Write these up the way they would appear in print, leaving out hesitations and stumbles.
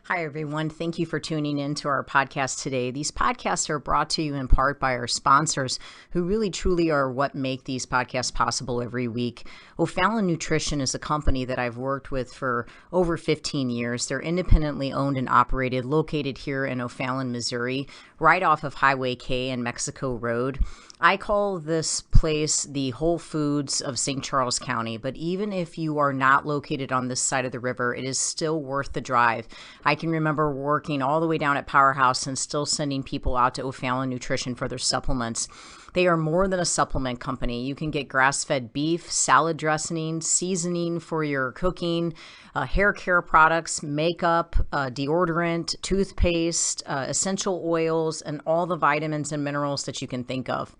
Hi, everyone. Thank you for tuning in to our podcast today. These podcasts are brought to you in part by our sponsors, who really truly are what make these podcasts possible every week. O'Fallon Nutrition is a company that I've worked with for over 15 years. They're independently owned and operated, located here in O'Fallon, Missouri, right off of Highway K and Mexico Road. I call this place the Whole Foods of St. Charles County, but even if you are not located on this side of the river, it is still worth the drive. I can remember working all the way down at Powerhouse and still sending people out to O'Fallon Nutrition for their supplements. They are more than a supplement company. You can get grass-fed beef, salad dressing, seasoning for your cooking, hair care products, makeup, deodorant, toothpaste, essential oils, and all the vitamins and minerals that you can think of.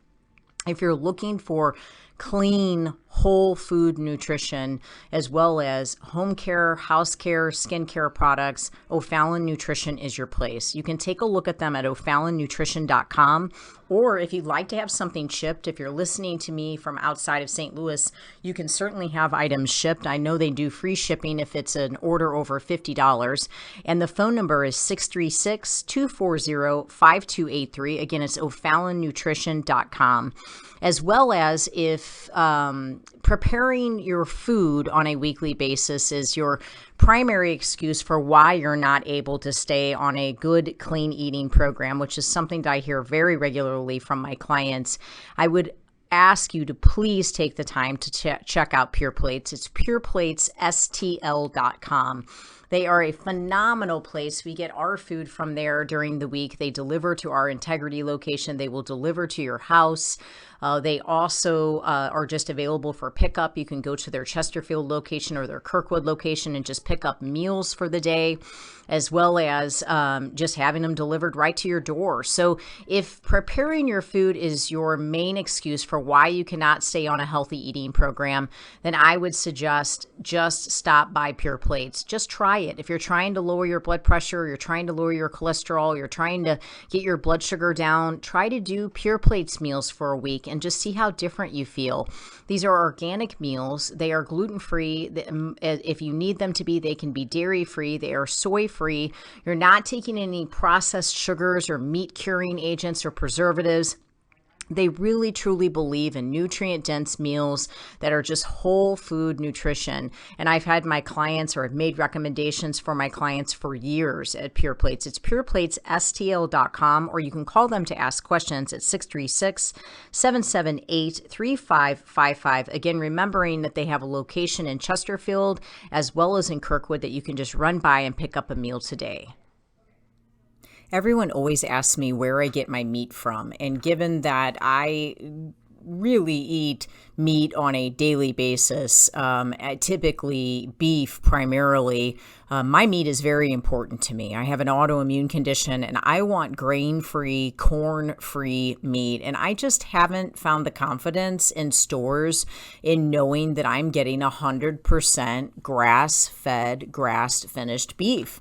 If you're looking for clean, whole food nutrition, as well as home care, house care, skincare products, O'Fallon Nutrition is your place. You can take a look at them at o'fallonnutrition.com, or if you'd like to have something shipped, if you're listening to me from outside of St. Louis, you can certainly have items shipped. I know they do free shipping if it's an order over $50, and the phone number is 636-240-5283. Again, it's o'fallonnutrition.com. As well as if preparing your food on a weekly basis is your primary excuse for why you're not able to stay on a good, clean eating program, which is something that I hear very regularly from my clients, I would ask you to please take the time to check out Pure Plates. It's pureplatesstl.com. They are a phenomenal place. We get our food from there during the week. They deliver to our Integrity location. They will deliver to your house. They also are just available for pickup. You can go to their Chesterfield location or their Kirkwood location and just pick up meals for the day, as well as just having them delivered right to your door. So if preparing your food is your main excuse for why you cannot stay on a healthy eating program, then I would suggest just stop by Pure Plates. Just try it. If you're trying to lower your blood pressure, you're trying to lower your cholesterol, you're trying to get your blood sugar down, try to do Pure Plates meals for a week and just see how different you feel. These are organic meals. They are gluten-free. If you need them to be, they can be dairy-free. They are soy-free. You're not taking any processed sugars or meat curing agents or preservatives. They really, truly believe in nutrient-dense meals that are just whole food nutrition. And I've had my clients, or I've made recommendations for my clients for years at Pure Plates. It's pureplatesstl.com, or you can call them to ask questions at 636-778-3555. Again, remembering that they have a location in Chesterfield as well as in Kirkwood that you can just run by and pick up a meal today. Everyone always asks me where I get my meat from, and given that I really eat meat on a daily basis, typically beef primarily, my meat is very important to me. I have an autoimmune condition and I want grain-free, corn-free meat, and I just haven't found the confidence in stores in knowing that I'm getting 100% grass-fed, grass-finished beef.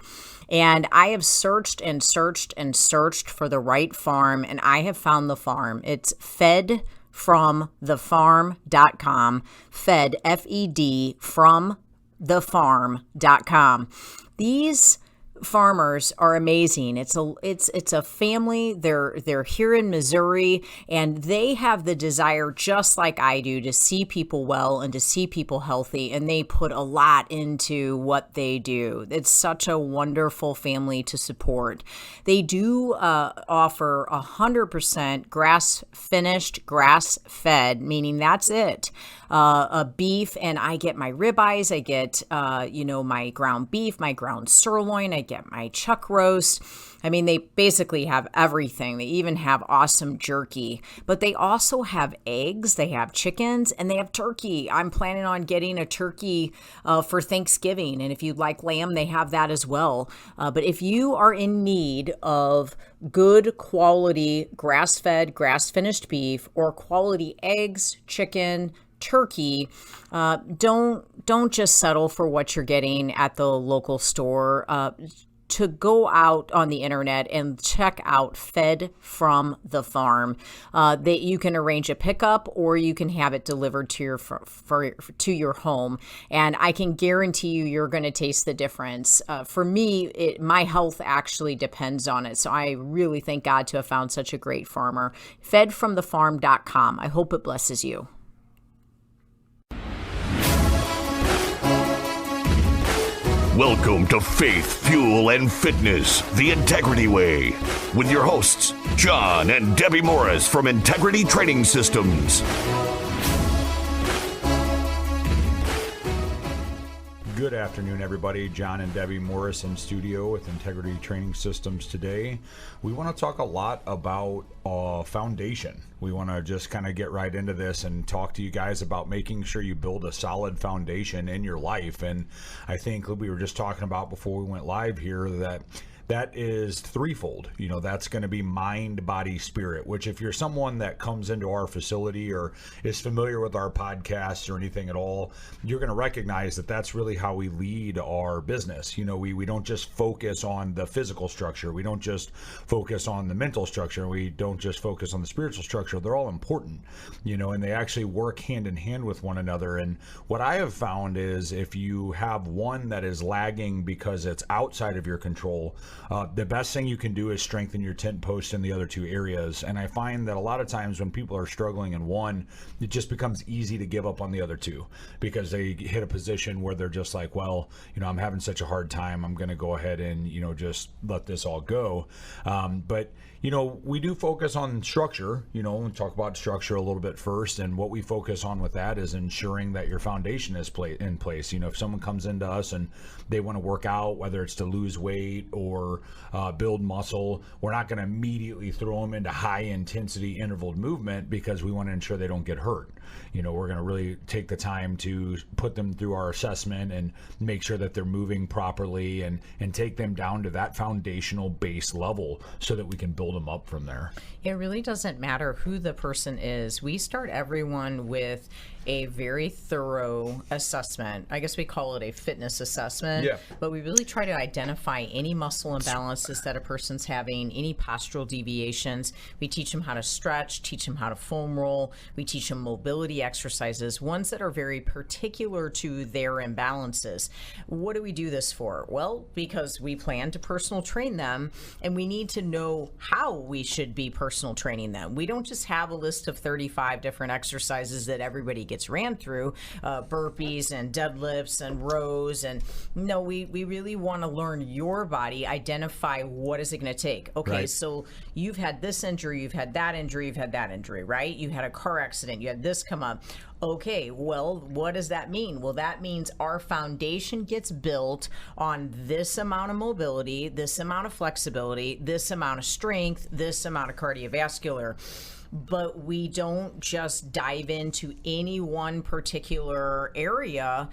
And I have searched and searched and searched for the right farm, and I have found the farm. It's fedfromthefarm.com, fed, F-E-D, from thefarm.com. These farmers are amazing. It's a family. They're here in Missouri, and they have the desire, just like I do, to see people well and to see people healthy, and they put a lot into what they do. It's such a wonderful family to support. They do offer 100% grass-finished, grass-fed, meaning that's it. A beef, and I get my ribeyes, I get my ground beef, my ground sirloin, I get my chuck roast. I mean, they basically have everything. They even have awesome jerky, but they also have eggs, they have chickens, and they have turkey. I'm planning on getting a turkey for Thanksgiving, and if you'd like lamb, they have that as well. But if you are in need of good quality grass-fed, grass-finished beef, or quality eggs, chicken, turkey, don't just settle for what you're getting at the local store. to go out on the internet and check out Fed from the Farm. That you can arrange a pickup or you can have it delivered to your home. And I can guarantee you're going to taste the difference. For me, my health actually depends on it. So I really thank God to have found such a great farmer. Fedfromthefarm.com. I hope it blesses you. Welcome to Faith, Fuel, and Fitness, the Integrity Way, with your hosts, John and Debbie Morris from Integrity Training Systems. Good afternoon, everybody. John and Debbie Morris in studio with Integrity Training Systems today. We want to talk a lot about foundation. We want to just kind of get right into this and talk to you guys about making sure you build a solid foundation in your life. And I think we were just talking about before we went live here that is threefold. That's going to be mind, body, spirit, which if you're someone that comes into our facility or is familiar with our podcasts or anything at all, you're going to recognize that that's really how we lead our business. We don't just focus on the physical structure. We don't just focus on the mental structure. We don't just focus on the spiritual structure. They're all important, and they actually work hand in hand with one another. And what I have found is if you have one that is lagging because it's outside of your control, the best thing you can do is strengthen your tent post in the other two areas. And I find that a lot of times when people are struggling in one, it just becomes easy to give up on the other two because they hit a position where they're just like, well, I'm having such a hard time. I'm going to go ahead and, just let this all go. But we do focus on structure, we'll talk about structure a little bit first. And what we focus on with that is ensuring that your foundation is in place. If someone comes into us and they want to work out, whether it's to lose weight or build muscle, we're not going to immediately throw them into high intensity interval movement because we want to ensure they don't get hurt. We're going to really take the time to put them through our assessment and make sure that they're moving properly and take them down to that foundational base level so that we can build them up from there. It really doesn't matter who the person is. We start everyone with a very thorough assessment. I guess we call it a fitness assessment, but we really try to identify any muscle imbalances that a person's having, any postural deviations. We teach them how to stretch, teach them how to foam roll. We teach them mobility exercises, ones that are very particular to their imbalances. What do we do this for? Well, because we plan to personal train them and we need to know how we should be personal training them. We don't just have a list of 35 different exercises that everybody gets ran through, burpees and deadlifts and rows. And no, we really want to learn your body, identify what is it going to take. Okay, right. So you've had this injury, you've had that injury, you've had that injury, right? You had a car accident, you had this come up. Okay, well, what does that mean? Well, that means our foundation gets built on this amount of mobility, this amount of flexibility, this amount of strength, this amount of cardiovascular. But we don't just dive into any one particular area.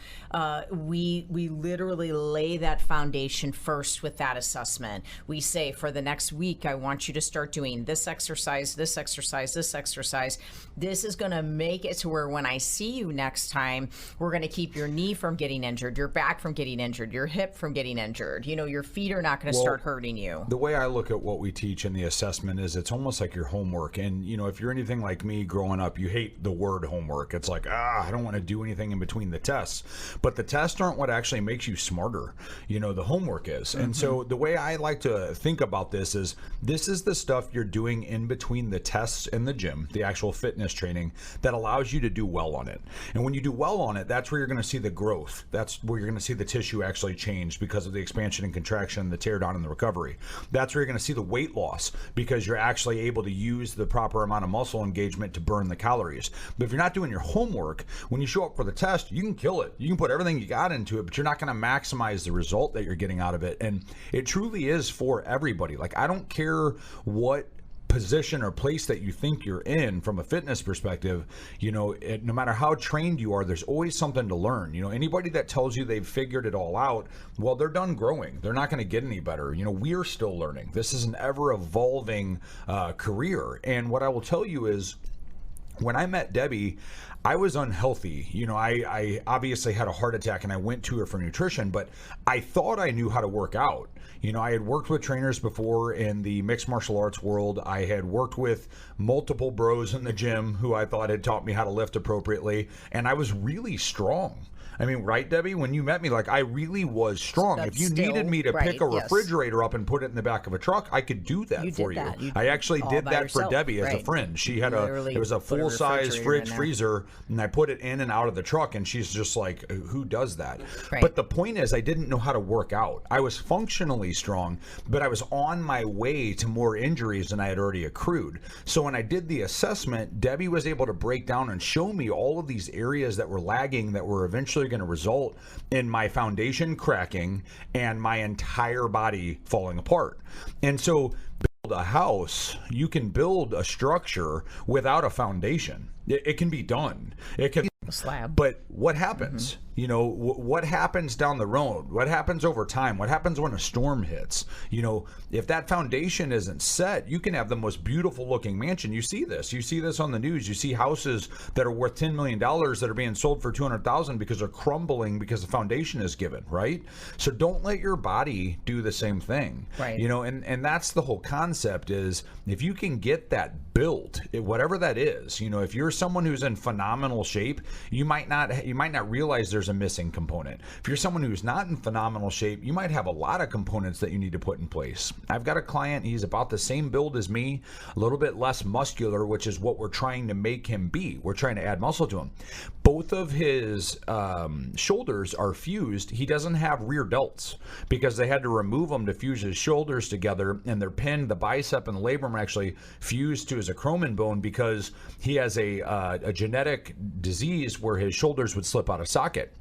We literally lay that foundation first with that assessment. We say, for the next week, I want you to start doing this exercise, this exercise, this exercise. This is going to make it to where when I see you next time, we're going to keep your knee from getting injured, your back from getting injured, your hip from getting injured. Your feet are not going to start hurting you. The way I look at what we teach in the assessment is it's almost like your homework. And, if you're anything like me growing up, you hate the word homework. It's like, I don't want to do anything in between the tests. But the tests aren't what actually makes you smarter. The homework is. Mm-hmm. And so the way I like to think about this is the stuff you're doing in between the tests in the gym, the actual fitness training, that allows you to do well on it. And when you do well on it, that's where you're going to see the growth. That's where you're going to see the tissue actually change because of the expansion and contraction, the tear down and the recovery. That's where you're going to see the weight loss because you're actually able to use the proper amount of muscle engagement to burn the calories. But if you're not doing your homework, when you show up for the test, you can kill it. You can put everything you got into it, but you're not going to maximize the result that you're getting out of it. And it truly is for everybody. Like, I don't care what position or place that you think you're in from a fitness perspective, no matter how trained you are, there's always something to learn. Anybody that tells you they've figured it all out, well, they're done growing. They're not going to get any better. We're still learning. This is an ever evolving career. And what I will tell you is, When I met Debbie, I was unhealthy. You know, I obviously had a heart attack and I went to her for nutrition, but I thought I knew how to work out. You know, I had worked with trainers before in the mixed martial arts world. I had worked with multiple bros in the gym who I thought had taught me how to lift appropriately, and I was really strong. I mean, right, Debbie? When you met me, like, I really was strong. That's if you needed me to pick a refrigerator up and put it in the back of a truck, I could do that for you. I actually did that for Debbie as a friend. She had it was a full-size fridge freezer, and I put it in and out of the truck, and she's just like, who does that? Right. But the point is, I didn't know how to work out. I was functionally strong, but I was on my way to more injuries than I had already accrued. So when I did the assessment, Debbie was able to break down and show me all of these areas that were lagging that were eventually going to result in my foundation cracking and my entire body falling apart. And so build a house, you can build a structure without a foundation. It can be done. It can a slab. But what happens? You know, what happens down the road? What happens over time? What happens when a storm hits? You know, if that foundation isn't set, you can have the most beautiful looking mansion. You see this. You see this on the news. You see houses that are worth $10 million that are being sold for $200,000 because they're crumbling because the foundation is given, right? So don't let your body do the same thing. Right. You know, and that's the whole concept is if you can get that built, whatever that is, you know, if you're someone who's in phenomenal shape, you might not realize there's a missing component. If you're someone who's not in phenomenal shape, you might have a lot of components that you need to put in place. I've got a client, he's about the same build as me, a little bit less muscular, which is what we're trying to make him be. We're trying to add muscle to him. Both of his shoulders are fused. He doesn't have rear delts because they had to remove them to fuse his shoulders together, and they're pinned. The bicep and the labrum are actually fused to his acromion bone because he has a genetic disease where his shoulders would slip out of socket.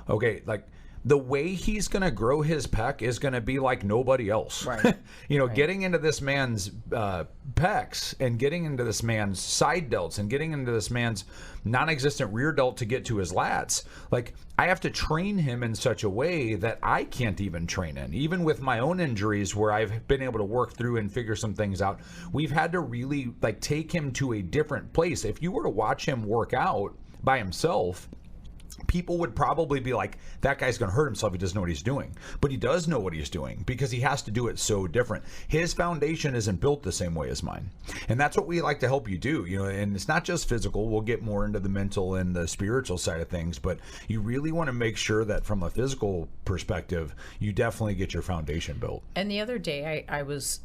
Okay, like the way he's going to grow his pec is going to be like nobody else. Right. You know, getting into this man's pecs and getting into this man's side delts and getting into this man's non-existent rear delt to get to his lats, like I have to train him in such a way that I can't even train in. Even with my own injuries where I've been able to work through and figure some things out, we've had to really like take him to a different place. If you were to watch him work out by himself, people would probably be like, that guy's going to hurt himself. He doesn't know what he's doing. But he does know what he's doing because he has to do it so different. His foundation isn't built the same way as mine. And that's what we like to help you do. You know, and it's not just physical. We'll get more into the mental and the spiritual side of things. But you really want to make sure that from a physical perspective, you definitely get your foundation built. And the other day I was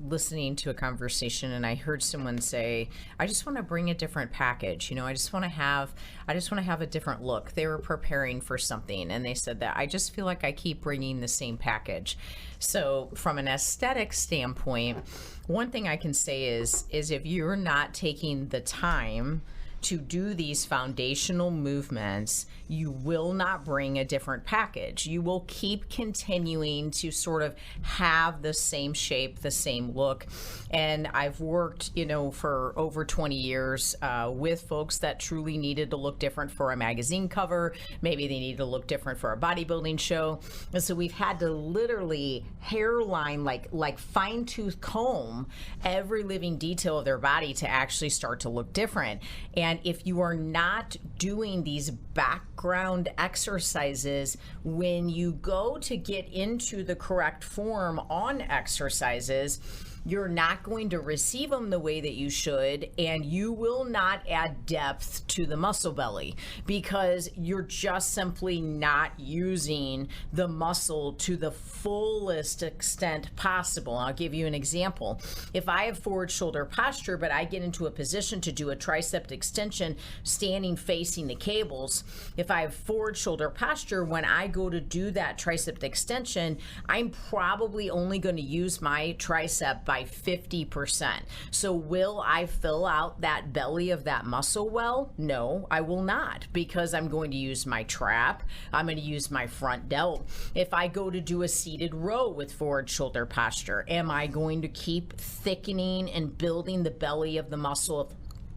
listening to a conversation and I heard someone say, I just want to bring a different package. You know, I just want to have a different look. They were preparing for something and they said that I just feel like I keep bringing the same package. So from an aesthetic standpoint, one thing I can say is if you're not taking the time to do these foundational movements, you will not bring a different package. You will keep continuing to sort of have the same shape, the same look. And I've worked, you know, for over 20 years with folks that truly needed to look different for a magazine cover. Maybe they needed to look different for a bodybuilding show. And so we've had to literally hairline, like fine-tooth comb every living detail of their body to actually start to look different. And if you are not doing these background exercises, when you go to get into the correct form on exercises, you're not going to receive them the way that you should, and you will not add depth to the muscle belly because you're just simply not using the muscle to the fullest extent possible. I'll give you an example. If I have forward shoulder posture, but I get into a position to do a tricep extension standing facing the cables, if I have forward shoulder posture, when I go to do that tricep extension, I'm probably only going to use my tricep by 50%. So will I fill out that belly of that muscle well? No, I will not, because I'm going to use my trap. I'm going to use my front delt. If I go to do a seated row with forward shoulder posture, am I going to keep thickening and building the belly of the muscle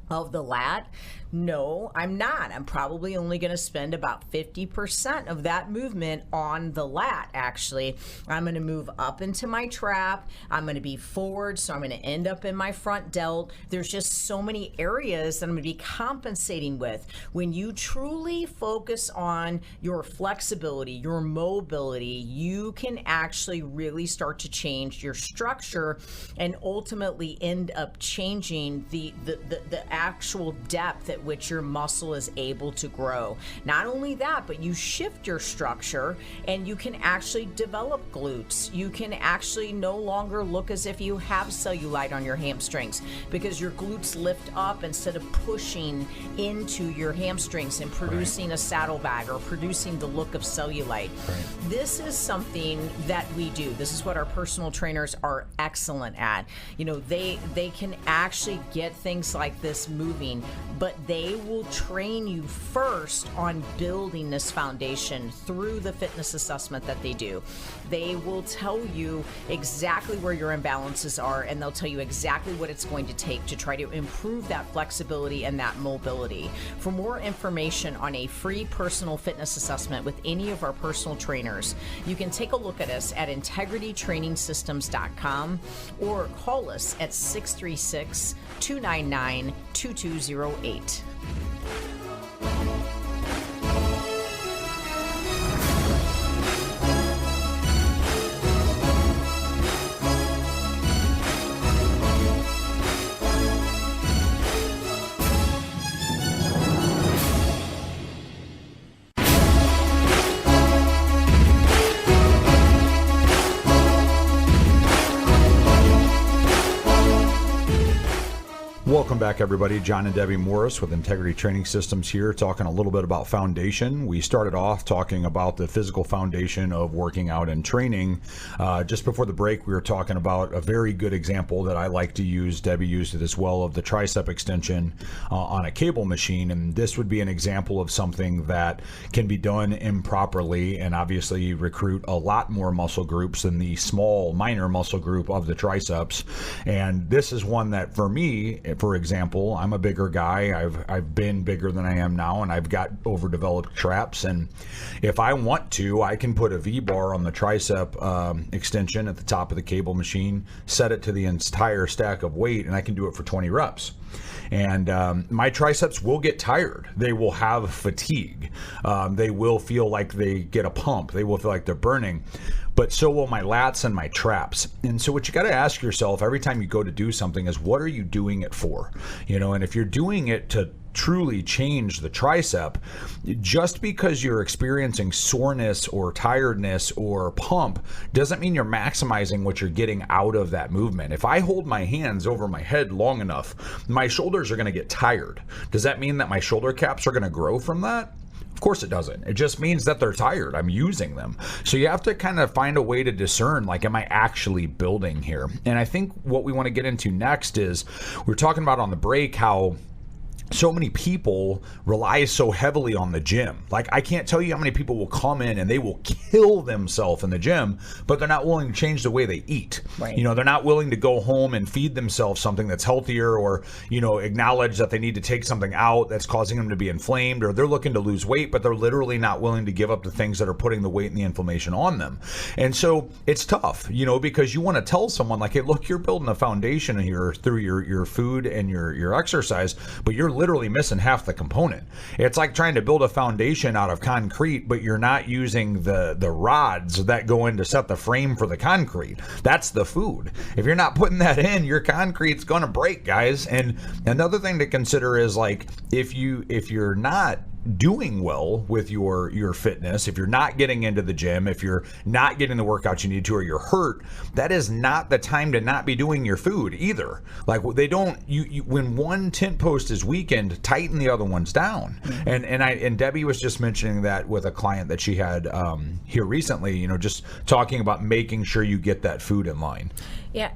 of the lat? No, I'm not. I'm probably only going to spend about 50% of that movement on the lat, actually. I'm going to move up into my trap. I'm going to be forward, so I'm going to end up in my front delt. There's just so many areas that I'm going to be compensating with. When you truly focus on your flexibility, your mobility, you can actually really start to change your structure and ultimately end up changing the actual depth at which your muscle is able to grow. Not only that, but you shift your structure and you can actually develop glutes. You can actually no longer look as if you have cellulite on your hamstrings because your glutes lift up instead of pushing into your hamstrings and producing a saddlebag or producing the look of cellulite. This is something that we do. This is what our personal trainers are excellent at. You know, they can actually get things like this moving, but they will train you first on building this foundation through the fitness assessment that they do. They will tell you exactly where your imbalances are, and they'll tell you exactly what it's going to take to try to improve that flexibility and that mobility. For more information on a free personal fitness assessment with any of our personal trainers, you can take a look at us at integritytrainingsystems.com or call us at 636-299-2208. Welcome back, everybody. John and Debbie Morris with Integrity Training Systems here, talking a little bit about foundation. We started off talking about the physical foundation of working out and training. Just before the break, we were talking about a very good example that I like to use. Debbie used it as well, of the tricep extension on a cable machine. And this would be an example of something that can be done improperly and obviously recruit a lot more muscle groups than the small minor muscle group of the triceps. And this is one that, for me, for example, I'm a bigger guy. I've been bigger than I am now, and I've got overdeveloped traps. And if I want to, I can put a V-bar on the tricep extension at the top of the cable machine, set it to the entire stack of weight, and I can do it for 20 reps. And my triceps will get tired. They will have fatigue. They will feel like they get a pump. They will feel like they're burning. But so will my lats and my traps. And so what you got to ask yourself every time you go to do something is, what are you doing it for? You know, and if you're doing it to truly change the tricep, just because you're experiencing soreness or tiredness or pump doesn't mean you're maximizing what you're getting out of that movement. If I hold my hands over my head long enough, my shoulders are going to get tired. Does that mean that my shoulder caps are going to grow from that? Of course it doesn't. It just means that they're tired. I'm using them. So you have to kind of find a way to discern, like, am I actually building here? And I think what we want to get into next is, we were talking about on the break how so many people rely so heavily on the gym. Like, I can't tell you how many people will come in and they will kill themselves in the gym, but they're not willing to change the way they eat. Right. You know, they're not willing to go home and feed themselves something that's healthier, or, you know, acknowledge that they need to take something out that's causing them to be inflamed, or they're looking to lose weight, but they're literally not willing to give up the things that are putting the weight and the inflammation on them. And so it's tough, you know, because you want to tell someone, like, hey, look, you're building a foundation here through your food and your exercise, but you're literally missing half the component. It's like trying to build a foundation out of concrete, but you're not using the rods that go in to set the frame for the concrete. That's the food. If you're not putting that in, your concrete's going to break, guys. And another thing to consider is, like, if you're not doing well with your fitness, if you're not getting into the gym, if you're not getting the workouts you need to, or you're hurt, that is not the time to not be doing your food either. Like, they don't, you when one tent post is weakened, tighten the other ones down. Mm-hmm. And Debbie was just mentioning that with a client that she had here recently, you know, just talking about making sure you get that food in line. Yeah,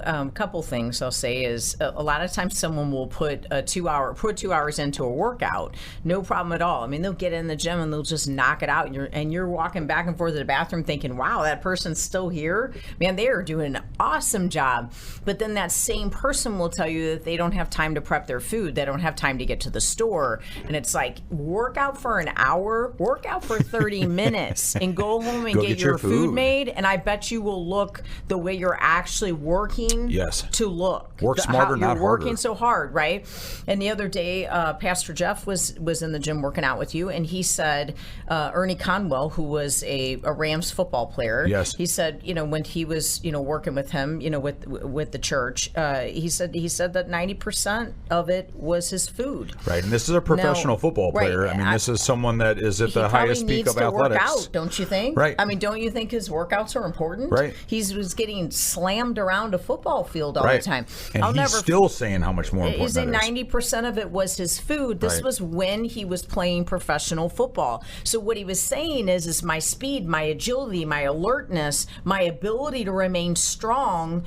a couple things I'll say is a lot of times someone will put 2 hours into a workout, no problem at all. I mean, they'll get in the gym and they'll just knock it out, and you're walking back and forth to the bathroom thinking, wow, that person's still here. Man, they are doing an awesome job. But then that same person will tell you that they don't have time to prep their food, they don't have time to get to the store, and it's like, work out for an hour, work out for 30 minutes, and go home and get your food made, and I bet you will look the way you're actually working to look. Work smarter, not harder. Working so hard, right? And the other day, Pastor Jeff was in the gym working out with you, and he said, Ernie Conwell, who was a Rams football player, he said, when he was, working with him, with the church, he said that 90% of it was his food. Right, and this is a professional football player. Right. I mean, this is someone that is at the highest peak of athletics. Work out, don't you think? Right. I mean, don't you think his workouts are important? Right. He was getting slammed around a football field all the time. And he's still saying how much more important that is. 90% of it was his food. This was when he was playing professional football. So what he was saying is my speed, my agility, my alertness, my ability to remain strong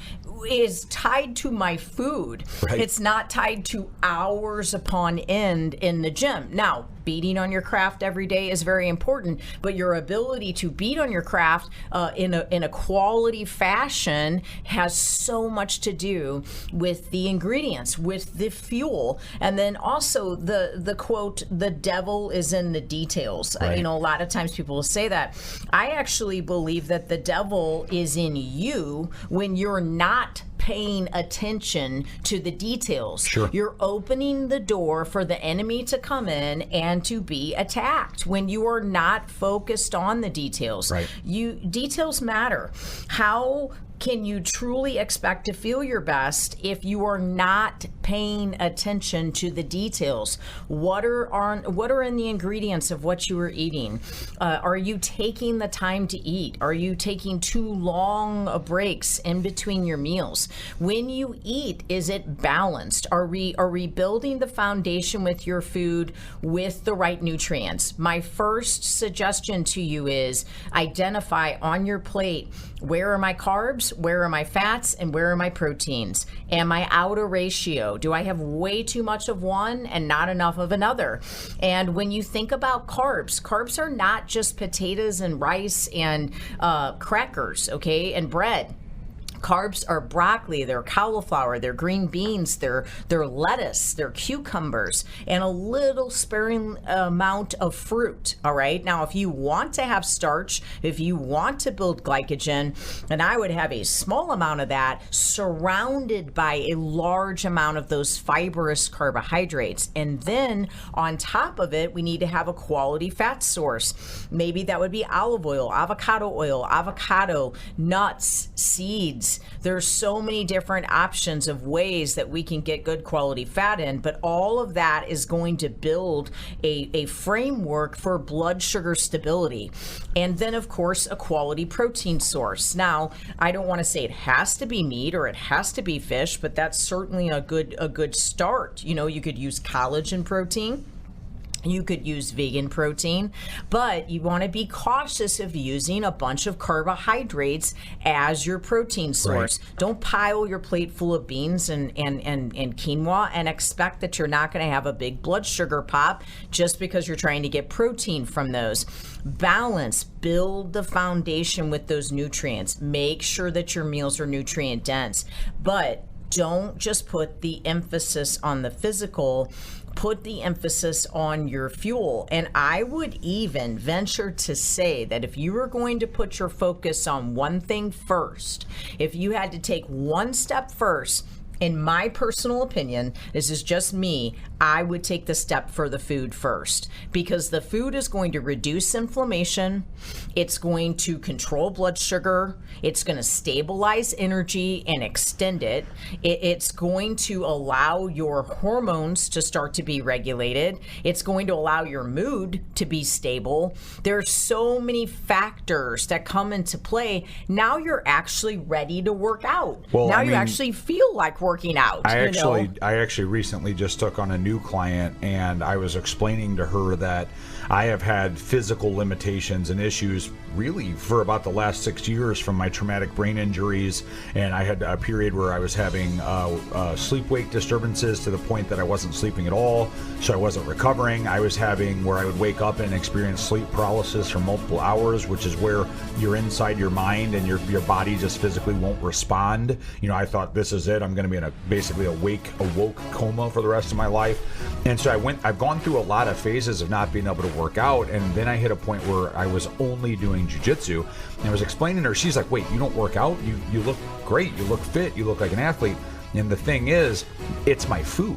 is tied to my food. Right. It's not tied to hours upon end in the gym. Now, beating on your craft every day is very important, but your ability to beat on your craft in a quality fashion has so much to do with the ingredients, with the fuel, and then also the quote, the devil is in the details. Right. A lot of times people will say that. I actually believe that the devil is in you when you're not paying attention to the details. Sure. You're opening the door for the enemy to come in and to be attacked when you are not focused on the details. Right. Details matter. How can you truly expect to feel your best if you are not paying attention to the details? What are in the ingredients of what you are eating? Are you taking the time to eat? Are you taking too long breaks in between your meals? When you eat, is it balanced? Are we building the foundation with your food with the right nutrients? My first suggestion to you is identify on your plate, where are my carbs? Where are my fats, and where are my proteins? Am I out of ratio? Do I have way too much of one and not enough of another? And when you think about carbs are not just potatoes and rice and crackers, okay, and bread. Carbs are broccoli, they're cauliflower, they're green beans, they're lettuce, they're cucumbers, and a little sparing amount of fruit, all right? Now, if you want to have starch, if you want to build glycogen, then I would have a small amount of that surrounded by a large amount of those fibrous carbohydrates. And then on top of it, we need to have a quality fat source. Maybe that would be olive oil, avocado, nuts, seeds. There's so many different options of ways that we can get good quality fat in, but all of that is going to build a framework for blood sugar stability. And then, of course, a quality protein source. Now, I don't want to say it has to be meat or it has to be fish, but that's certainly a good start. You could use collagen protein. You could use vegan protein, but you want to be cautious of using a bunch of carbohydrates as your protein source. Right. Don't pile your plate full of beans and quinoa and expect that you're not going to have a big blood sugar pop just because you're trying to get protein from those. Balance, build the foundation with those nutrients. Make sure that your meals are nutrient dense, but don't just put the emphasis on the physical. Put the emphasis on your fuel. And I would even venture to say that if you were going to put your focus on one thing first, if you had to take one step first, in my personal opinion, this is just me, I would take the step for the food first, because the food is going to reduce inflammation, it's going to control blood sugar, it's going to stabilize energy and extend it, it's going to allow your hormones to start to be regulated, it's going to allow your mood to be stable. There's so many factors that come into play. Now you're actually ready to work out. Now you actually feel like working out. I actually recently just took on a new client, and I was explaining to her that I have had physical limitations and issues really for about the last 6 years from my traumatic brain injuries, and I had a period where I was having sleep-wake disturbances to the point that I wasn't sleeping at all, so I wasn't recovering. I was having where I would wake up and experience sleep paralysis for multiple hours, which is where you're inside your mind and your body just physically won't respond. I thought, this is it. I'm going to be in basically awoke coma for the rest of my life. And so I've gone through a lot of phases of not being able to work out, and then I hit a point where I was only doing jiu-jitsu, and I was explaining to her, she's like, wait, you don't work out? You look great, you look fit, you look like an athlete. And the thing is, it's my food.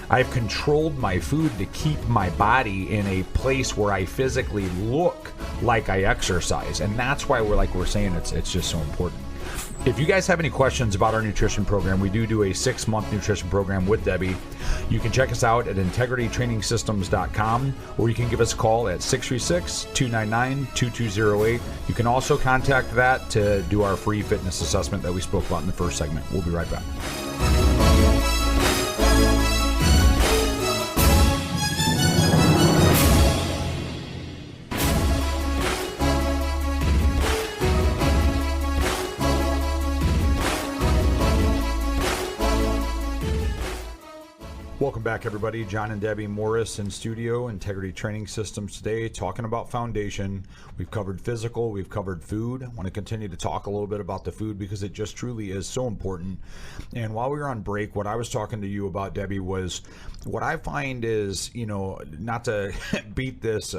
I've controlled my food to keep my body in a place where I physically look like I exercise, and that's why we're saying it's just so important. If you guys have any questions about our nutrition program, we do a 6-month nutrition program with Debbie. You can check us out at integritytrainingsystems.com, or you can give us a call at 636-299-2208. You can also contact that to do our free fitness assessment that we spoke about in the first segment. We'll be right back. Welcome back, everybody. John and Debbie Morris in studio, Integrity Training Systems today, talking about foundation. We've covered physical, we've covered food. I want to continue to talk a little bit about the food because it just truly is so important. And while we were on break, what I was talking to you about, Debbie, was what I find is, not to beat this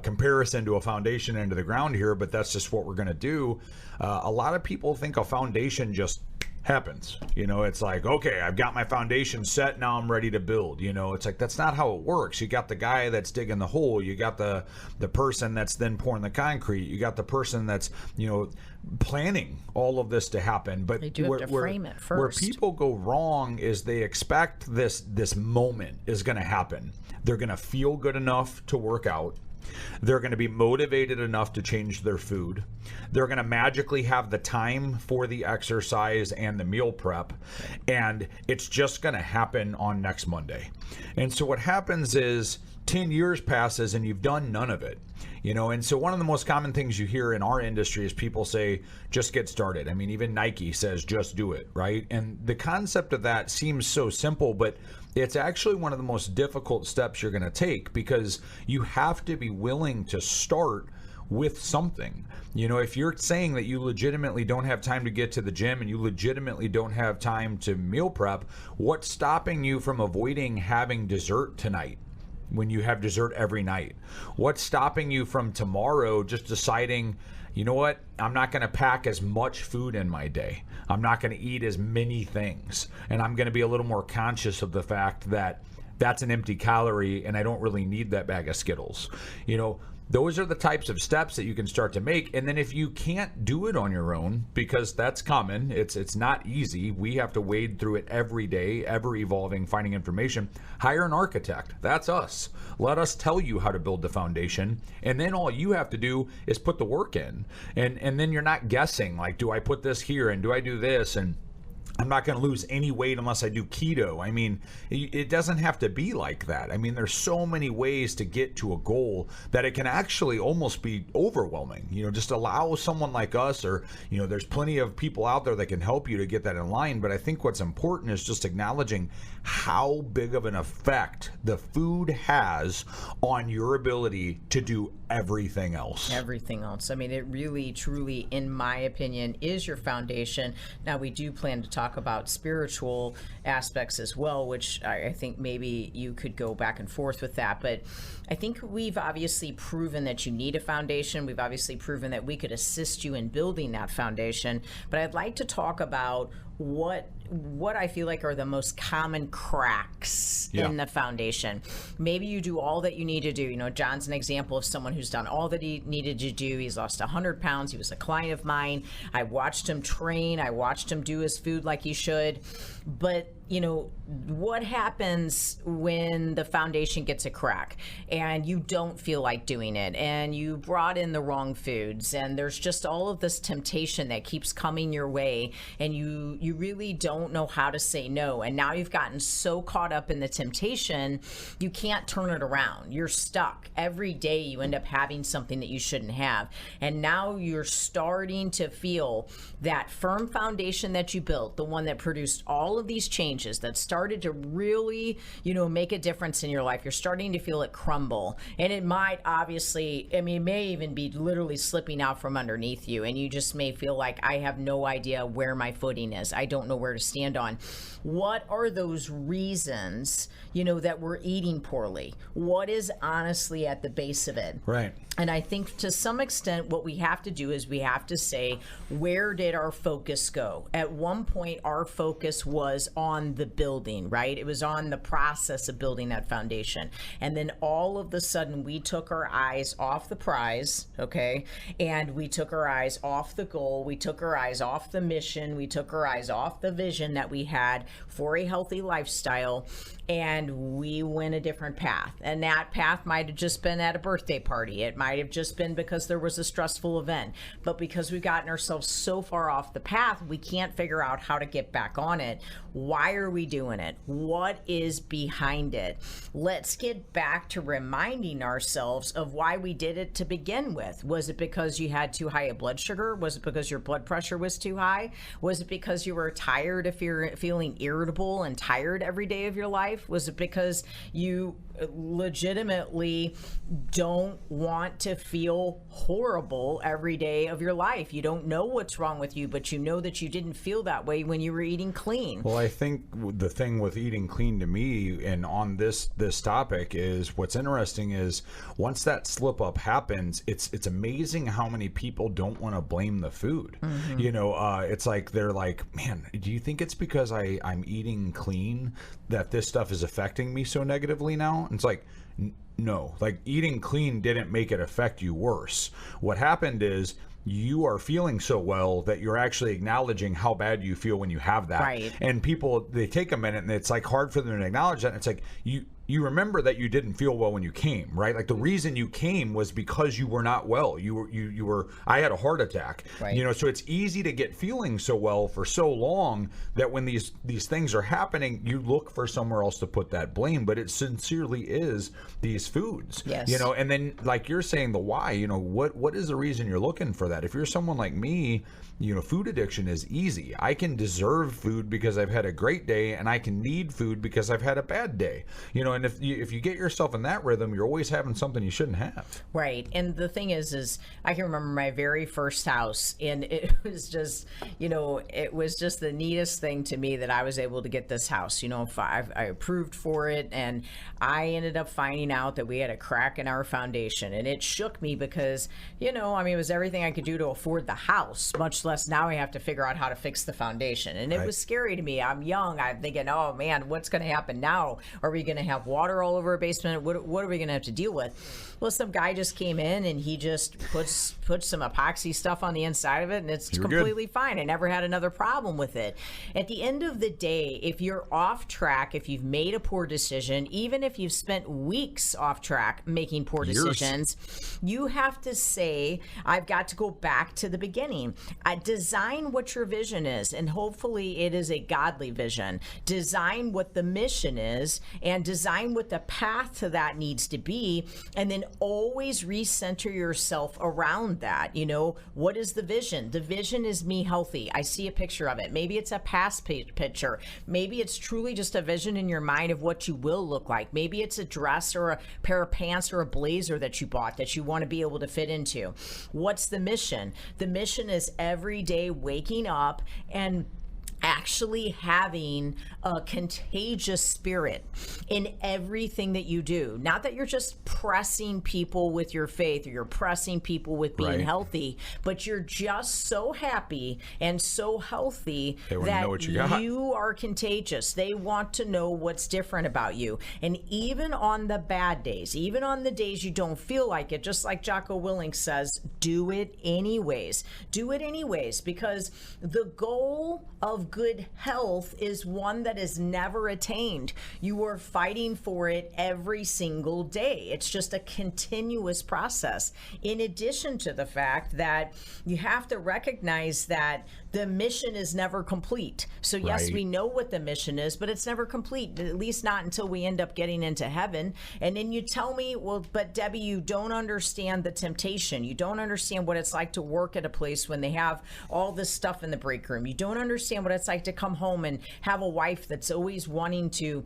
comparison to a foundation into the ground here, but that's just what we're going to do. A lot of people think a foundation just happens. It's like, okay, I've got my foundation set, now I'm ready to build. It's like, that's not how it works. You got the guy that's digging the hole, you got the person that's then pouring the concrete, you got the person that's planning all of this to happen. But they do have to frame it first. Where people go wrong is they expect this moment is going to happen. They're going to feel good enough to work out. They're going to be motivated enough to change their food. They're going to magically have the time for the exercise and the meal prep, and it's just going to happen on next Monday. And so what happens is 10 years passes and you've done none of it. And so one of the most common things you hear in our industry is people say, just get started. I mean, even Nike says, just do it, right? And the concept of that seems so simple, but it's actually one of the most difficult steps you're going to take, because you have to be willing to start with something. If you're saying that you legitimately don't have time to get to the gym and you legitimately don't have time to meal prep, what's stopping you from avoiding having dessert tonight when you have dessert every night? What's stopping you from tomorrow just deciding, you know what, I'm not going to pack as much food in my day. I'm not going to eat as many things. And I'm going to be a little more conscious of the fact that that's an empty calorie and I don't really need that bag of Skittles. Those are the types of steps that you can start to make. And then if you can't do it on your own, because that's common, it's not easy. We have to wade through it every day, ever evolving, finding information. Hire an architect. That's us. Let us tell you how to build the foundation. And then all you have to do is put the work in. And then you're not guessing, like, do I put this here and do I do this? And I'm not going to lose any weight unless I do keto. I mean, it doesn't have to be like that. I mean, there's so many ways to get to a goal that it can actually almost be overwhelming. Just allow someone like us, or, there's plenty of people out there that can help you to get that in line. But I think what's important is just acknowledging how big of an effect the food has on your ability to do everything else. Everything else. I mean, it really, truly, in my opinion, is your foundation. Now, we do plan to talk about spiritual aspects as well, which I think maybe you could go back and forth with that. But I think we've obviously proven that you need a foundation. We've obviously proven that we could assist you in building that foundation. But I'd like to talk about what I feel like are the most common cracks in the foundation. Maybe you do all that you need to do. John's an example of someone who's done all that he needed to do. He's lost 100 pounds. He was a client of mine. I watched him train. I watched him do his food like he should. But what happens when the foundation gets a crack and you don't feel like doing it and you brought in the wrong foods and there's just all of this temptation that keeps coming your way and you really don't know how to say no, and now you've gotten so caught up in the temptation you can't turn it around. You're stuck. Every day you end up having something that you shouldn't have, and now you're starting to feel that firm foundation that you built, the one that produced all of these changes, that started to really, make a difference in your life. You're starting to feel it crumble. And it might it may even be literally slipping out from underneath you. And you just may feel like, I have no idea where my footing is. I don't know where to stand on. What are those reasons, that we're eating poorly? What is honestly at the base of it? Right. And I think to some extent what we have to do is we have to say, where did our focus go? At one point, our focus was on the building, right? It was on the process of building that foundation. And then all of a sudden, we took our eyes off the prize, okay? And we took our eyes off the goal. We took our eyes off the mission. We took our eyes off the vision that we had for a healthy lifestyle. And we went a different path. And that path might have just been at a birthday party. It might have just been because there was a stressful event. But because we've gotten ourselves so far off the path, we can't figure out how to get back on it. Why are we doing it? What is behind it? Let's get back to reminding ourselves of why we did it to begin with. Was it because you had too high a blood sugar? Was it because your blood pressure was too high? Was it because you were tired if you're feeling irritable and tired every day of your life? Was it because you legitimately don't want to feel horrible every day of your life? You don't know what's wrong with you, but you know that you didn't feel that way when you were eating clean. Well, I think the thing with eating clean to me and on this topic is what's interesting is once that slip up happens, it's amazing how many people don't want to blame the food. Mm-hmm. It's like they're like, man, do you think it's because I'm eating clean that this stuff is affecting me so negatively now? And it's like, no, like eating clean didn't make it affect you worse. What happened is you are feeling so well that you're actually acknowledging how bad you feel when you have that. Right. And people, they take a minute and it's like hard for them to acknowledge that. And it's like, you remember that you didn't feel well when you came, right? Like the reason you came was because you were not well. You were I had a heart attack. Right. So it's easy to get feeling so well for so long that when these things are happening, you look for somewhere else to put that blame, but it sincerely is these foods. Yes. And then like you're saying the why, what is the reason you're looking for that? If you're someone like me, food addiction is easy. I can deserve food because I've had a great day, and I can need food because I've had a bad day. And if you get yourself in that rhythm, you're always having something you shouldn't have. Right. And the thing is I can remember my very first house, and it was just, it was just the neatest thing to me that I was able to get this house. I approved for it, and I ended up finding out that we had a crack in our foundation, and it shook me because, it was everything I could do to afford the house, much less now I have to figure out how to fix the foundation. And it was scary to me. I'm young. I'm thinking, oh man, what's going to happen now? Are we going to have water all over our basement? What are we going to have to deal with? Well, some guy just came in and he just put some epoxy stuff on the inside of it, and it's completely fine. I never had another problem with it. At the end of the day, if you're off track, if you've made a poor decision, even if you've spent weeks off track making poor decisions, you have to say, I've got to go back to the beginning. Design what your vision is, and hopefully it is a godly vision. Design what the mission is, and design what the path to that needs to be, and then always recenter yourself around that. What is the vision? The vision is me healthy. I see a picture of it. Maybe it's a past picture. Maybe it's truly just a vision in your mind of what you will look like. Maybe it's a dress or a pair of pants or a blazer that you bought that you want to be able to fit into. What's the mission? The mission is every day waking up and actually having a contagious spirit in everything that you do. Not that you're just pressing people with your faith or you're pressing people with being healthy, but you're just so happy and so healthy that you are contagious. They want to know what's different about you. And even on the bad days, even on the days you don't feel like it, just like Jocko Willink says, do it anyways. Do it anyways, because the goal of good good health is one that is never attained. You are fighting for it every single day. It's just a continuous process. In addition to the fact that you have to recognize that the mission is never complete. So yes, Right. we know what the mission is, but it's never complete, at least not until we end up getting into heaven. And then you tell me, well, but Debbie, you don't understand the temptation. You don't understand what it's like to work at a place when they have all this stuff in the break room. You don't understand what it's like to come home and have a wife that's always wanting to,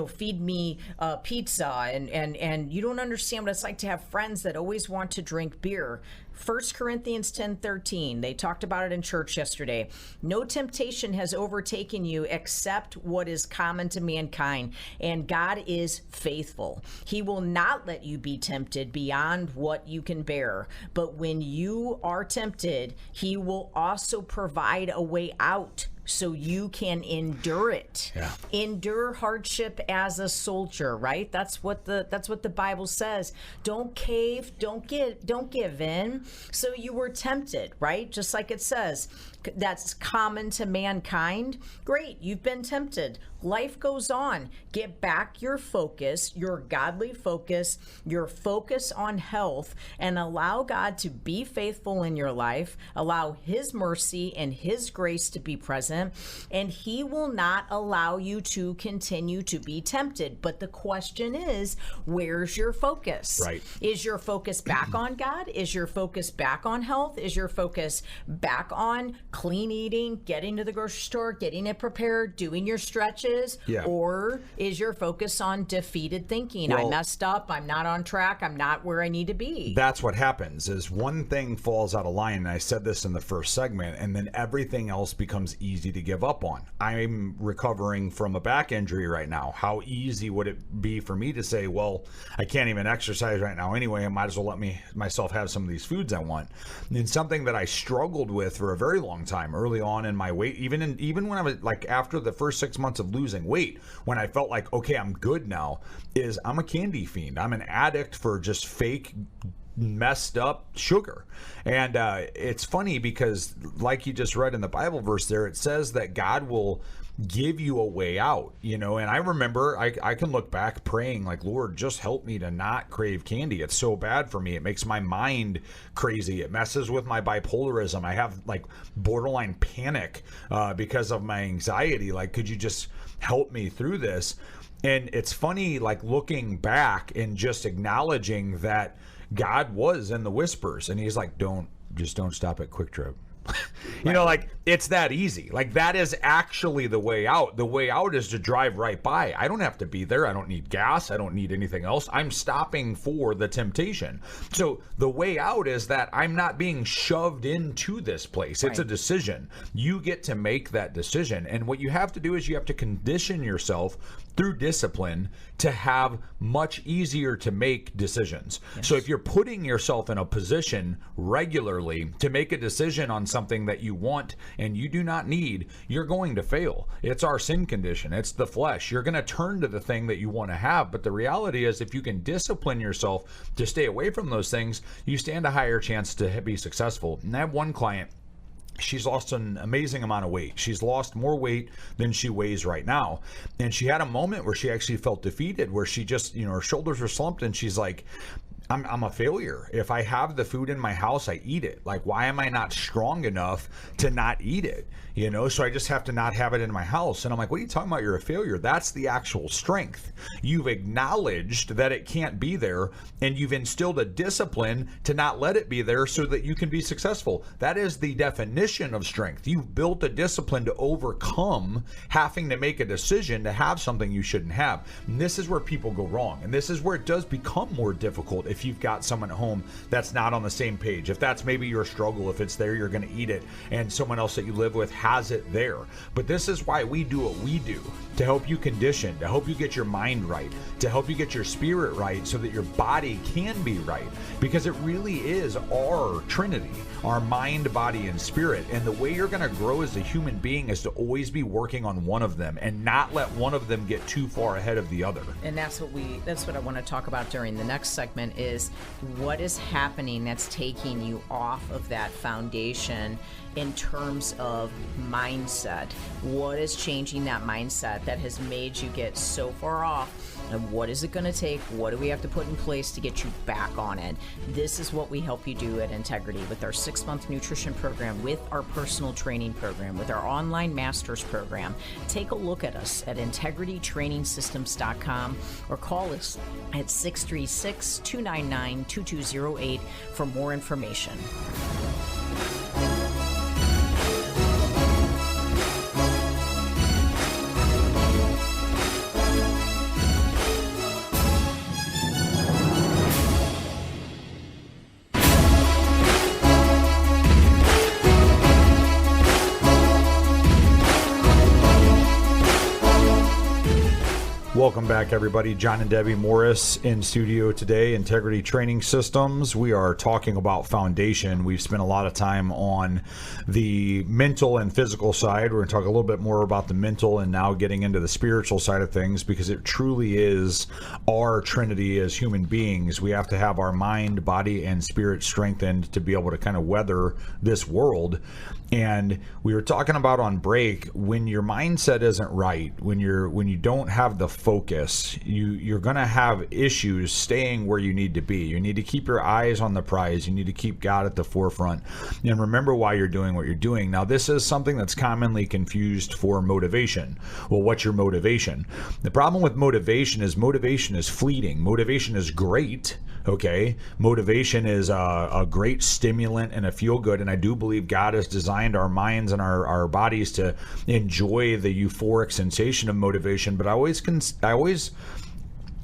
feed me pizza. And you don't understand what it's like to have friends that always want to drink beer. 1 Corinthians 10:13, they talked about it in church yesterday. No temptation has overtaken you except what is common to mankind, and God is faithful. He will not let you be tempted beyond what you can bear. But when you are tempted, he will also provide a way out so you can endure it. Yeah. Endure hardship as a soldier, right? That's what the Bible says. Don't cave, don't give in. So you were tempted, right? Just like it says, that's common to mankind. Great, you've been tempted. Life goes on. Get back your focus, your godly focus, your focus on health, and allow God to be faithful in your life. Allow his mercy and his grace to be present, and he will not allow you to continue to be tempted. But the question is, where's your focus? Right. Is your focus back on God? Is your focus back on health? Is your focus back on clean eating, getting to the grocery store, getting it prepared, doing your stretches? Yeah. Or is your focus on defeated thinking? I Well, messed up. I'm not on track. I'm not where I need to be. That's what happens is one thing falls out of line, and I said this in the first segment, and then everything else becomes easy to give up on. I'm recovering from a back injury right now. How easy would it be for me to say, well, I can't even exercise right now anyway, I might as well let myself have some of these foods I want. And something that I struggled with for a very long time early on in my weight, even when I was like after the first 6 months of losing weight, when I felt like, okay, I'm good now, is I'm a candy fiend. I'm an addict for just fake messed up sugar. And it's funny because like you just read in the Bible verse there, it says that God will give you a way out, and I remember I can look back praying like, Lord, just help me to not crave candy. It's so bad for me. It makes my mind crazy. It messes with my bipolarism. I have like borderline panic because of my anxiety. Like, could you just help me through this? And it's funny, like looking back and just acknowledging that God was in the whispers, and he's like, don't stop at Quick Trip. Like it's that easy. Like that is actually the way out. The way out is to drive right by. I don't have to be there. I don't need gas. I don't need anything else. I'm stopping for the temptation. So the way out is that I'm not being shoved into this place. It's a decision. You get to make that decision. And what you have to do is you have to condition yourself through discipline to have much easier to make decisions. Yes. So if you're putting yourself in a position regularly to make a decision on something that you want and you do not need, you're going to fail. It's our sin condition. It's the flesh. You're going to turn to the thing that you want to have. But the reality is, if you can discipline yourself to stay away from those things, you stand a higher chance to be successful. And I have one client. She's lost an amazing amount of weight. She's lost more weight than she weighs right now. And she had a moment where she actually felt defeated, where she just, her shoulders were slumped, and she's like, I'm a failure. If I have the food in my house, I eat it. Like, why am I not strong enough to not eat it? So I just have to not have it in my house. And I'm like, what are you talking about? You're a failure. That's the actual strength. You've acknowledged that it can't be there, and you've instilled a discipline to not let it be there so that you can be successful. That is the definition of strength. You've built a discipline to overcome having to make a decision to have something you shouldn't have. And this is where people go wrong. And this is where it does become more difficult if you've got someone at home that's not on the same page. If that's maybe your struggle, if it's there, you're going to eat it, and someone else that you live with has it there. But this is why we do what we do, to help you condition, to help you get your mind right, to help you get your spirit right so that your body can be right. Because it really is our Trinity, our mind, body, and spirit. And the way you're going to grow as a human being is to always be working on one of them and not let one of them get too far ahead of the other. And that's what I want to talk about during the next segment is what is happening that's taking you off of that foundation. in terms of mindset. What is changing that mindset that has made you get so far off? And what is it going to take? What do we have to put in place to get you back on it? This is what we help you do at Integrity with our 6-month nutrition program, with our personal training program, with our online masters program. Take a look at us at integritytrainingsystems.com or call us at 636-299-2208 for more information. Welcome back, everybody. John and Debbie Morris in studio today, Integrity Training Systems. We are talking about foundation. We've spent a lot of time on the mental and physical side. We're going to talk a little bit more about the mental and now getting into the spiritual side of things, because it truly is our trinity as human beings. We have to have our mind, body, and spirit strengthened to be able to kind of weather this world. And we were talking about on break, when your mindset isn't right, when you don't have the focus, you're going to have issues staying where you need to be. You need to keep your eyes on the prize. You need to keep God at the forefront and remember why you're doing what you're doing. Now, this is something that's commonly confused for motivation. Well, what's your motivation? The problem with motivation is fleeting. Motivation is great. Okay, motivation is a great stimulant and a feel good, and I do believe God has designed our minds and our bodies to enjoy the euphoric sensation of motivation. But I always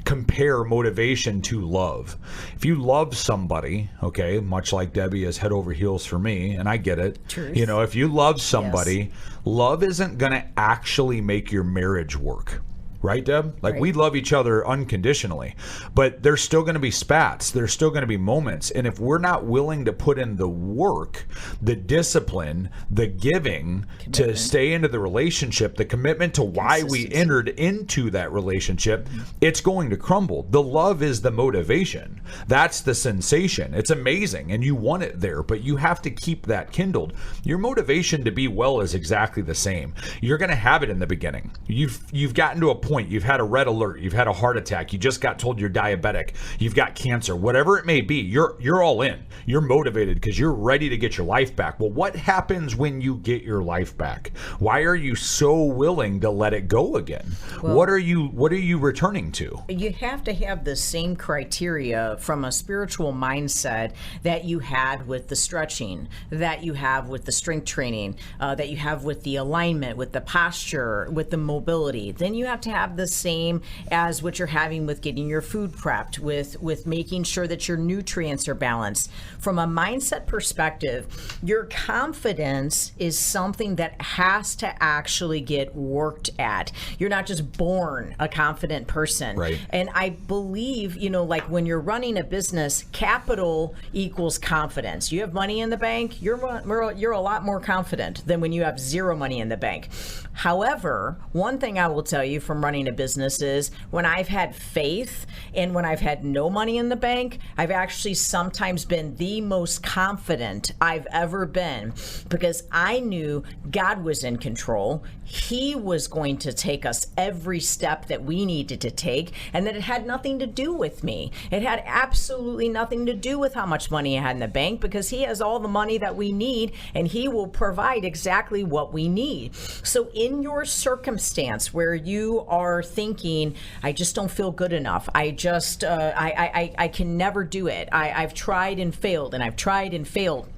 compare motivation to love. If you love somebody, okay, much like Debbie is head over heels for me, and I get it. Truth. You know, if you love somebody, Yes. Love isn't going to actually make your marriage work. Right, Deb? Like, Right. we love each other unconditionally, but there's still going to be spats. There's still going to be moments. And if we're not willing to put in the work, the discipline, the giving to stay into the relationship, the commitment to why we Consistency. entered into that relationship, it's going to crumble. The love is the motivation. That's the sensation. It's amazing and you want it there, but you have to keep that kindled. Your motivation to be well is exactly the same. You're going to have it in the beginning. You've gotten to a point. You've had a red alert. You've had a heart attack. You just got told you're diabetic. You've got cancer. Whatever it may be, you're all in. You're motivated because you're ready to get your life back. Well, what happens when you get your life back? Why are you so willing to let it go again? Well, what are you returning to? You have to have the same criteria from a spiritual mindset that you had with the stretching, that you have with the strength training, that you have with the alignment, with the posture, with the mobility. Then you have to have the same as what you're having with getting your food prepped, with making sure that your nutrients are balanced. From a mindset perspective, your confidence is something that has to actually get worked at. You're not just born a confident person. Right. And I believe, like when you're running a business, capital equals confidence. You have money in the bank, you're a lot more confident than when you have zero money in the bank. However, one thing I will tell you from running a business is when I've had faith and when I've had no money in the bank, I've actually sometimes been the most confident I've ever been, because I knew God was in control. He was going to take us every step that we needed to take, and that it had nothing to do with me. It had absolutely nothing to do with how much money I had in the bank, because He has all the money that we need, and He will provide exactly what we need. So in your circumstance where you are thinking, I just don't feel good enough, I can never do it, I've tried and failed, and I've tried and failed.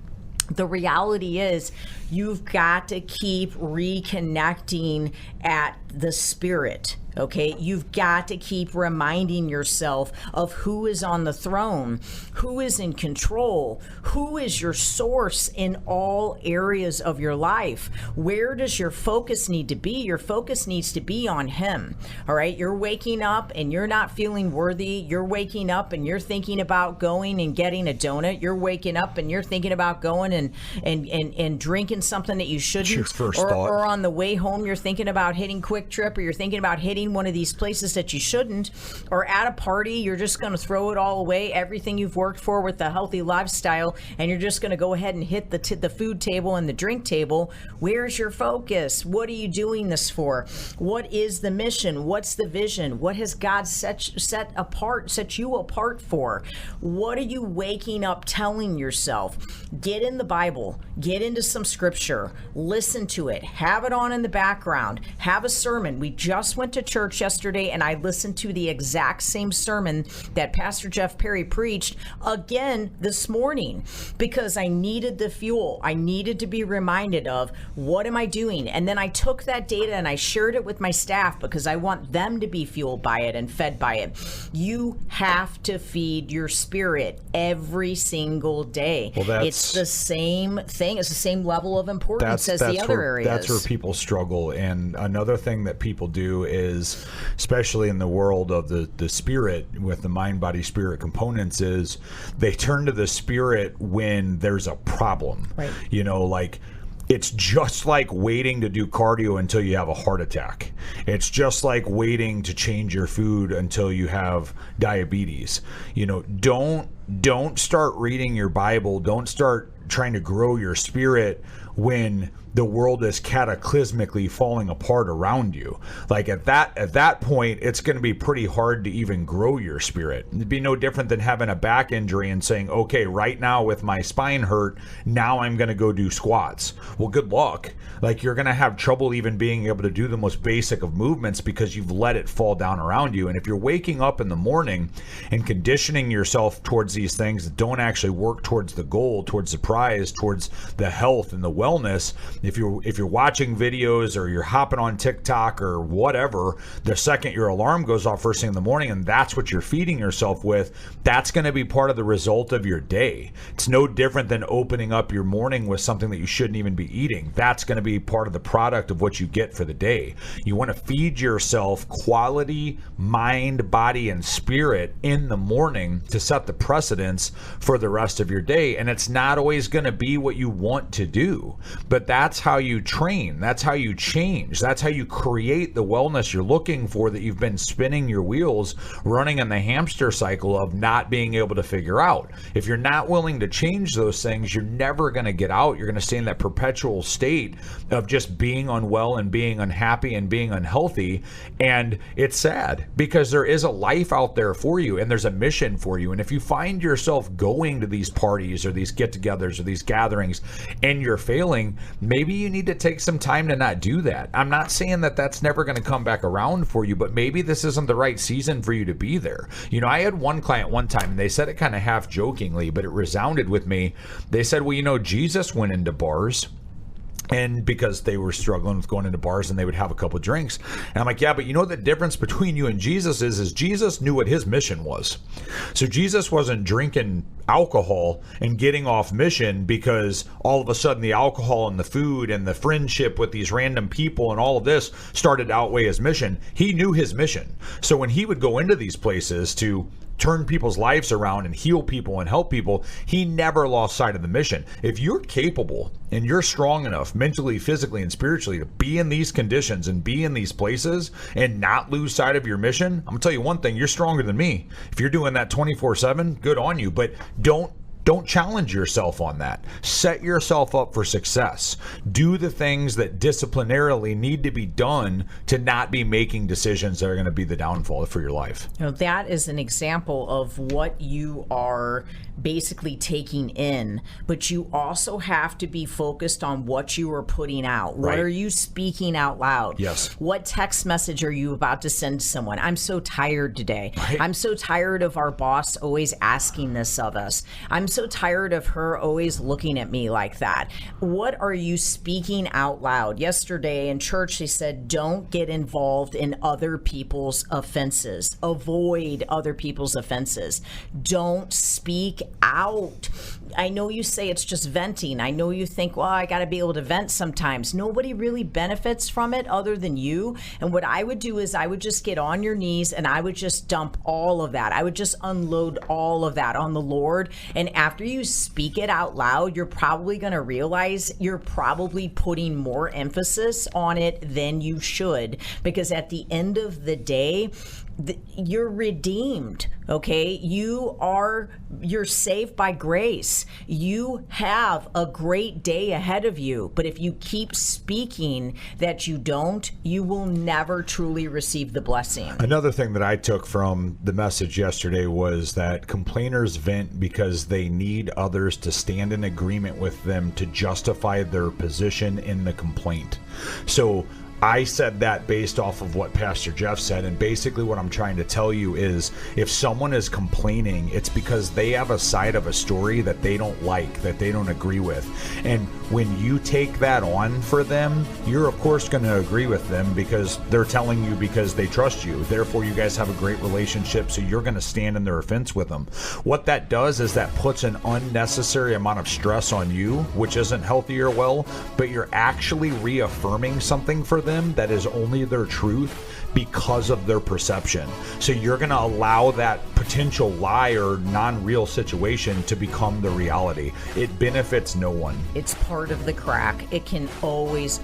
The reality is you've got to keep reconnecting at the spirit. Okay, you've got to keep reminding yourself of who is on the throne, who is in control, who is your source in all areas of your life. Where does your focus need to be? Your focus needs to be on Him. All right, you're waking up and you're not feeling worthy. You're waking up and you're thinking about going and getting a donut. You're waking up and you're thinking about going and drinking thinking something that you shouldn't, your first thought. Or on the way home, you're thinking about hitting Quick Trip, or you're thinking about hitting one of these places that you shouldn't, or at a party, you're just going to throw it all away, everything you've worked for with the healthy lifestyle, and you're just going to go ahead and hit the food table and the drink table. Where's your focus? What are you doing this for? What is the mission? What's the vision? What has God set you apart for? What are you waking up telling yourself? Get in the Bible, get into some scripture, listen to it, have it on in the background, have a sermon. We just went to church yesterday and I listened to the exact same sermon that Pastor Jeff Perry preached again this morning because I needed the fuel. I needed to be reminded of what am I doing? And then I took that data and I shared it with my staff because I want them to be fueled by it and fed by it. You have to feed your spirit every single day. Well, it's the same thing. It's the same level of importance as the other areas. That's where people struggle. And another thing that people do is, especially in the world of the spirit with the mind, body, spirit components, is they turn to the spirit when there's a problem. Right. You know, like, it's just like waiting to do cardio until you have a heart attack. It's just like waiting to change your food until you have diabetes. You know, don't start reading your Bible. Don't start trying to grow your spirit when the world is cataclysmically falling apart around you. Like at that point, it's going to be pretty hard to even grow your spirit. It'd be no different than having a back injury and saying, okay, right now with my spine hurt, now I'm going to go do squats. Well, good luck. Like, you're going to have trouble even being able to do the most basic of movements because you've let it fall down around you. And if you're waking up in the morning and conditioning yourself towards these things that don't actually work towards the goal, towards the prize, towards the health and the wellness, if you're watching videos or you're hopping on TikTok or whatever, the second your alarm goes off first thing in the morning and that's what you're feeding yourself with, that's going to be part of the result of your day. It's no different than opening up your morning with something that you shouldn't even be eating. That's going to be part of the product of what you get for the day. You want to feed yourself quality mind, body, and spirit in the morning to set the precedence for the rest of your day. And it's not always going to be what you want to do, but that's how you train. That's how you change. That's how you create the wellness you're looking for that you've been spinning your wheels, running in the hamster cycle of not being able to figure out. If you're not willing to change those things, you're never going to get out. You're going to stay in that perpetual state of just being unwell and being unhappy and being unhealthy. And it's sad because there is a life out there for you and there's a mission for you. And if you find yourself going to these parties or these get-togethers or these gatherings and you're failing, maybe you need to take some time to not do that. I'm not saying that that's never going to come back around for you, but maybe this isn't the right season for you to be there. You know, I had one client one time and they said it kind of half jokingly, but it resounded with me. They said, well, you know, Jesus went into bars. And because they were struggling with going into bars and they would have a couple of drinks. And I'm like, yeah, but you know the difference between you and Jesus is Jesus knew what his mission was. So Jesus wasn't drinking alcohol and getting off mission because all of a sudden the alcohol and the food and the friendship with these random people and all of this started to outweigh his mission. He knew his mission. So when he would go into these places to turn people's lives around and heal people and help people, he never lost sight of the mission. If you're capable and you're strong enough mentally, physically, and spiritually to be in these conditions and be in these places and not lose sight of your mission, I'm gonna tell you one thing, you're stronger than me. If you're doing that 24/7, good on you, but don't challenge yourself on that. Set yourself up for success. Do the things that disciplinarily need to be done to not be making decisions that are going to be the downfall for your life. You know, that is an example of what you are basically taking in, but you also have to be focused on what you are putting out. What are you speaking out loud? Yes. What text message are you about to send to someone? I'm so tired today. Right. I'm so tired of our boss always asking this of us. I'm so tired of her always looking at me like that. What are you speaking out loud? Yesterday in church, they said, don't get involved in other people's offenses. Avoid other people's offenses. Don't speak out. I know you say it's just venting. I know you think, well, I got to be able to vent sometimes. Nobody really benefits from it other than you. And what I would do is I would just get on your knees and I would just dump all of that. I would just unload all of that on the Lord and ask after you speak it out loud, you're probably going to realize you're probably putting more emphasis on it than you should, because at the end of the day, you're redeemed, okay? You're saved by grace. You have a great day ahead of you, but if you keep speaking that you don't, you will never truly receive the blessing. Another thing that I took from the message yesterday was that complainers vent because they need others to stand in agreement with them to justify their position in the complaint. So I said that based off of what Pastor Jeff said, and basically what I'm trying to tell you is if someone is complaining, it's because they have a side of a story that they don't like, that they don't agree with. And when you take that on for them, you're of course going to agree with them because they're telling you because they trust you. Therefore, you guys have a great relationship, so you're going to stand in their offense with them. What that does is that puts an unnecessary amount of stress on you, which isn't healthy or well, but you're actually reaffirming something for them that is only their truth because of their perception. So you're going to allow that potential lie or non-real situation to become the reality. It benefits no one. It's part of the crack. It can always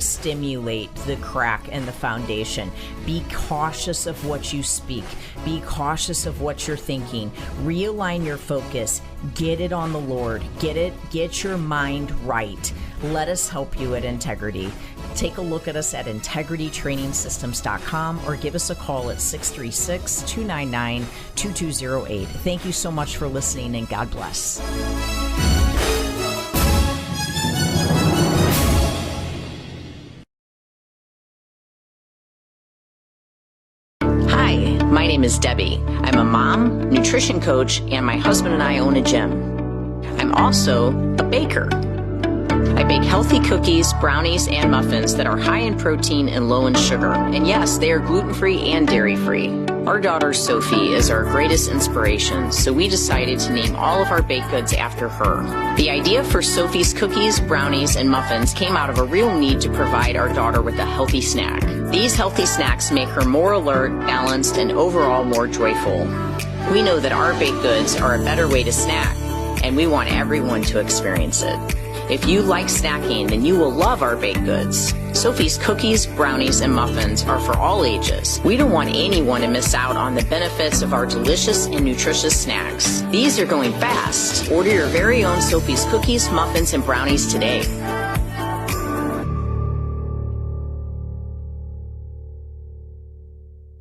stimulate the crack in the foundation. Be cautious of what you speak. Be cautious of what you're thinking. Realign your focus. Get it on the Lord. Get your mind right. Let us help you at Integrity. Take a look at us at integritytrainingsystems.com or give us a call at 636-299-2208. Thank you so much for listening, and God bless. Hi, my name is Debbie. I'm a mom, nutrition coach, and my husband and I own a gym. I'm also a baker. I bake healthy cookies, brownies, and muffins that are high in protein and low in sugar. And yes, they are gluten-free and dairy-free. Our daughter Sophie is our greatest inspiration, so we decided to name all of our baked goods after her. The idea for Sophie's cookies, brownies, and muffins came out of a real need to provide our daughter with a healthy snack. These healthy snacks make her more alert, balanced, and overall more joyful. We know that our baked goods are a better way to snack, and we want everyone to experience it. If you like snacking, then you will love our baked goods. Sophie's cookies, brownies, and muffins are for all ages. We don't want anyone to miss out on the benefits of our delicious and nutritious snacks. These are going fast. Order your very own Sophie's cookies, muffins, and brownies today.